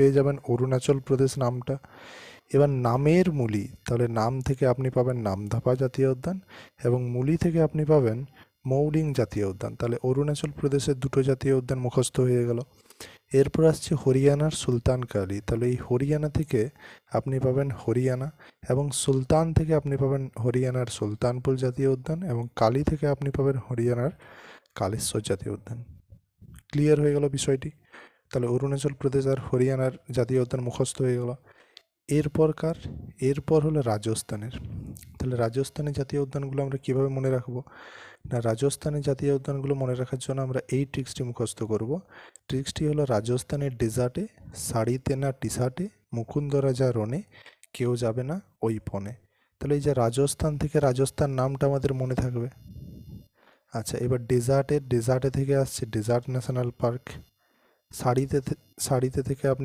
পেয়ে যাবেন অরুণাচল প্রদেশ নামটা। এবার নামের মূলি, তাহলে নাম থেকে আপনি পাবেন নামধাপা জাতীয় উদ্যান এবং মূলি থেকে আপনি পাবেন মৌলিং জাতীয় উদ্যান। তাহলে অরুণাচল প্রদেশের দুটো জাতীয় উদ্যান মুখস্থ হয়ে গেল। এরপর আসছে হরিয়ানার সুলতান কালী, তাহলে এই হরিয়ানা থেকে আপনি পাবেন হরিয়ানা এবং সুলতান থেকে আপনি পাবেন হরিয়ানার সুলতানপুর জাতীয় উদ্যান এবং কালী থেকে আপনি পাবেন হরিয়ানার কালেশ্বর জাতীয় উদ্যান। ক্লিয়ার হয়ে গেল বিষয়টি। তাহলে অরুণাচল প্রদেশ আর হরিয়ানার জাতীয় উদ্যান মুখস্থ হয়ে গেল। এরপর হলো রাজস্থানের। তাহলে রাজস্থানের জাতীয় উদ্যানগুলো আমরা কীভাবে মনে রাখবো না, রাজস্থানের জাতীয় উদ্যানগুলো মনে রাখার জন্য আমরা এই ট্রিক্সটি মুখস্থ করব। ট্রিক্সটি হলো রাজস্থানের ডেজার্টে, শাড়িতে না টি শার্টে, মুকুন্দ রাজা রনে, কেউ যাবে না ওই পনে। তাহলে এই যে রাজস্থান থেকে রাজস্থান নামটা আমাদের মনে থাকবে। আচ্ছা, এবার ডেজার্টে থেকে আসছে ডেজার্ট ন্যাশনাল পার্ক। শাড়িতে থেকে আপনি